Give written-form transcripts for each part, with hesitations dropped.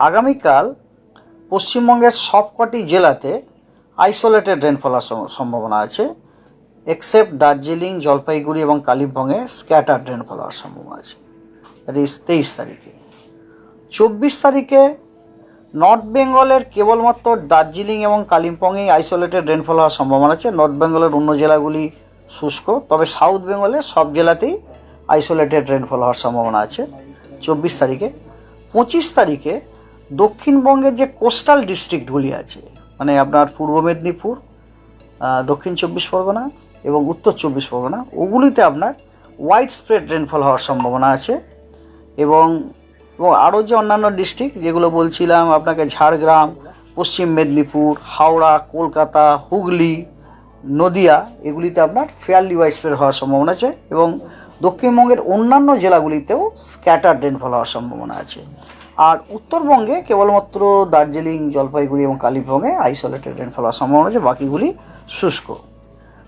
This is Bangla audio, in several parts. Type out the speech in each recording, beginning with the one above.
আগামীকাল পশ্চিমবঙ্গের সবকটি জেলাতে আইসোলেটেড রেনফল হওয়ার সম্ভাবনা আছে, এক্সেপ্ট দার্জিলিং, জলপাইগুড়ি এবং কালিম্পংয়ে স্ক্যাটার্ড রেনফল হওয়ার সম্ভাবনা আছে। দ্যাট ইজ 23 তারিখে। 24 তারিখে নর্থ বেঙ্গলের কেবলমাত্র দার্জিলিং এবং কালিম্পংয়েই আইসোলেটেড রেনফল হওয়ার সম্ভাবনা আছে। নর্থ বেঙ্গলের অন্য জেলাগুলি শুষ্ক, তবে সাউথ বেঙ্গলের সব জেলাতেই আইসোলেটেড রেনফল হওয়ার সম্ভাবনা আছে 24 তারিখে। 25 তারিখে দক্ষিণবঙ্গের যে কোস্টাল ডিস্ট্রিক্টগুলি আছে, মানে আপনার পূর্ব মেদিনীপুর, দক্ষিণ 24 পরগনা এবং উত্তর 24 পরগনা, ওগুলিতে আপনার ওয়াইড স্প্রেড রেনফল হওয়ার সম্ভাবনা আছে। এবং আরও যে অন্যান্য ডিস্ট্রিক্ট যেগুলো বলছিলাম আপনাকে, ঝাড়গ্রাম, পশ্চিম মেদিনীপুর, হাওড়া, কলকাতা, হুগলি, নদিয়া, এগুলিতে আপনার ফেয়ারলি ওয়াইড স্প্রেড হওয়ার সম্ভাবনা আছে। এবং দক্ষিণবঙ্গের অন্যান্য জেলাগুলিতেও স্ক্যাটার্ড রেনফল হওয়ার সম্ভাবনা আছে। আর উত্তরবঙ্গে কেবলমাত্র দার্জিলিং, জলপাইগুড়ি এবং কালিম্পংয়ে আইসোলেটেড রেনফল হওয়ার সম্ভাবনা আছে, বাকিগুলি শুষ্ক।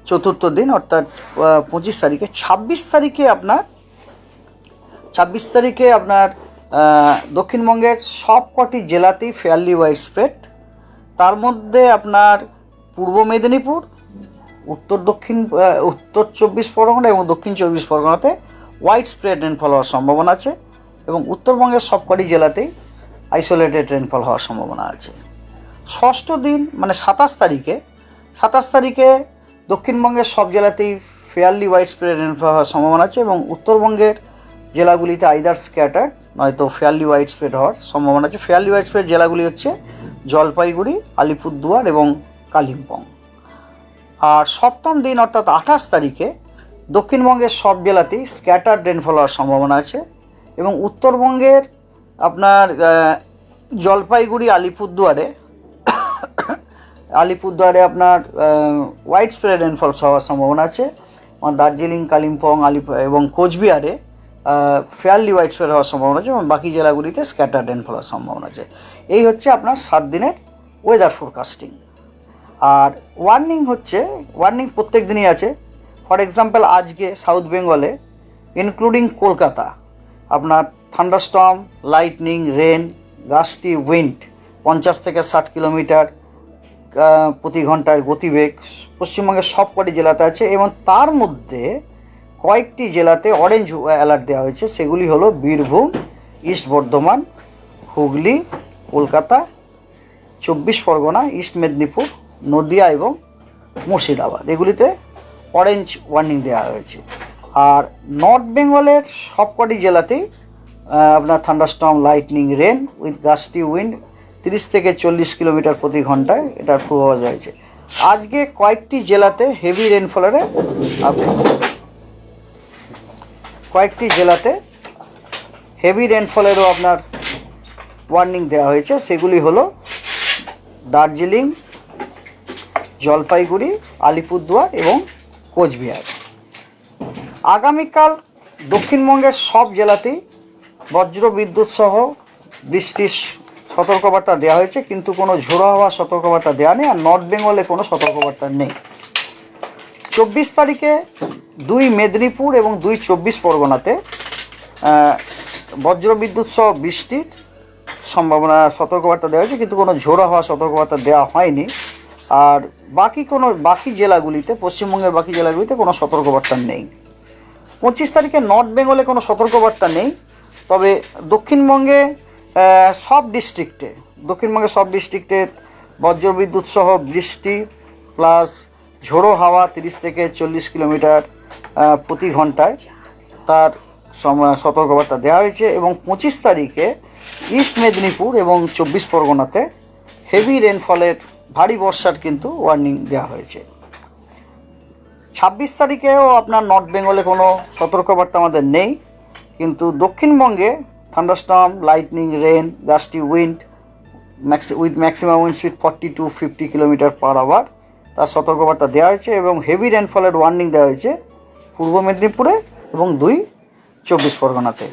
চতুর্থ দিন অর্থাৎ 25 তারিখে। 26 তারিখে আপনার দক্ষিণবঙ্গের সবকটি জেলাতেই ফেয়ারলি ওয়াইড স্প্রেড। তার মধ্যে আপনার পূর্ব মেদিনীপুর, উত্তর 24 পরগনা এবং দক্ষিণ 24 পরগনাতে ওয়াইড স্প্রেড রেনফল হওয়ার সম্ভাবনা আছে। এবং উত্তরবঙ্গের সবকটি জেলাতেই আইসোলেটেড রেনফল হওয়ার সম্ভাবনা আছে। ষষ্ঠ দিন মানে 27 তারিখে দক্ষিণবঙ্গের সব জেলাতেই ফেয়ারলি ওয়াইড স্প্রেড রেনফল হওয়ার সম্ভাবনা আছে এবং উত্তরবঙ্গের জেলাগুলিতে আইদার স্ক্যাটার্ড নয়তো ফেয়ারলি ওয়াইড স্প্রেড হওয়ার সম্ভাবনা আছে। ফেয়ারলি ওয়াইড স্প্রেড জেলাগুলি হচ্ছে জলপাইগুড়ি, আলিপুরদুয়ার এবং কালিম্পং। আর সপ্তম দিন অর্থাৎ 28 তারিখে দক্ষিণবঙ্গের সব জেলাতেই স্ক্যাটার্ড রেনফল হওয়ার সম্ভাবনা আছে এবং উত্তরবঙ্গের আপনার জলপাইগুড়ি, আলিপুরদুয়ারে আপনার ওয়াইড স্প্রেড রেনফল হওয়ার সম্ভাবনা আছে। দার্জিলিং, কালিম্পং, এবং কোচবিহারে ফেয়ারলি ওয়াইড স্প্রেড হওয়ার সম্ভাবনা আছে এবং বাকি জেলাগুলিতে স্ক্যাটার্ড রেনফল হওয়ার সম্ভাবনা আছে। এই হচ্ছে আপনার 7 দিনের ওয়েদার ফোরকাস্টিং। আর ওয়ার্নিং প্রত্যেক দিনই আছে। ফর এক্সাম্পল, আজকে সাউথ বেঙ্গলে ইনক্লুডিং কলকাতা আপনার thunderstorm, lightning, rain, gusty wind 50 থেকে 60 কিলোমিটার প্রতি ঘন্টার গতিবেগ পশ্চিমবঙ্গের সবকটি জেলাতে আছে। এবং তার মধ্যে কয়েকটি জেলাতে অরেঞ্জ অ্যালার্ট দেওয়া হয়েছে, সেগুলি হলো বীরভূম, ইস্ট বর্ধমান, হুগলি, কলকাতা, 24 পরগনা, ইস্ট মেদিনীপুর, নদিয়া এবং মুর্শিদাবাদ, এগুলিতে অরেঞ্জ ওয়ার্নিং দেওয়া হয়েছে। আর নর্থ বেঙ্গলের সবকটি জেলাতেই আপনার thunderstorm, lightning, rain with gusty wind 30 থেকে 40 কিলোমিটার প্রতি ঘন্টায় এটার পূর্বাভাস হয়েছে। আজকে কয়েকটি জেলাতে হেভি রেনফলেরও আপনার ওয়ার্নিং দেওয়া হয়েছে, সেগুলি হলো দার্জিলিং, জলপাইগুড়ি, আলিপুরদুয়ার এবং কোচবিহার। আগামীকাল দক্ষিণবঙ্গের সব জেলাতেই বজ্র বিদ্যুৎ সহ বৃষ্টির সতর্কবার্তা দেওয়া হয়েছে, কিন্তু কোনো ঝোড়ো হাওয়ার সতর্কবার্তা দেওয়া নেই। আর নর্থ বেঙ্গলে কোনো সতর্কবার্তা নেই। 24 তারিখে 2 মেদিনীপুর এবং 2 24 পরগনাতে বজ্র বিদ্যুৎ সহ বৃষ্টির সম্ভাবনা সতর্কবার্তা দেওয়া হয়েছে, কিন্তু কোনো ঝোড়ো হাওয়ার সতর্কবার্তা দেওয়া হয়নি। আর বাকি জেলাগুলিতে, পশ্চিমবঙ্গের বাকি জেলাগুলিতে কোনো সতর্কবার্তা নেই। 25 তারিখে নর্থ বেঙ্গলে কোনো সতর্কবার্তা নেই, তবে দক্ষিণবঙ্গের সব ডিস্ট্রিক্টে বজ্রবিদ্যুৎ সহ বৃষ্টি প্লাস ঝোড়ো হাওয়া 30 থেকে 40 কিলোমিটার প্রতি ঘন্টায় তার সতর্কবার্তা দেওয়া হয়েছে। এবং 25 তারিখে ইস্ট মেদিনীপুর এবং 24 পরগনাতে হেভি রেনফলের, ভারী বর্ষার কিন্তু ওয়ার্নিং দেওয়া হয়েছে। 26 তারিখেও আপনার নর্থ বেঙ্গলে কোনো সতর্কবার্তা আমাদের নেই, কিন্তু দক্ষিণবঙ্গে thunderstorm, lightning, rain, gusty wind with maximum wind speed 40 to 50 kilometre per hour তার সতর্কবার্তা দেওয়া হয়েছে। এবং হেভি রেনফলের ওয়ার্নিং দেওয়া হয়েছে পূর্ব মেদিনীপুরে এবং 2 24 পরগনাতে।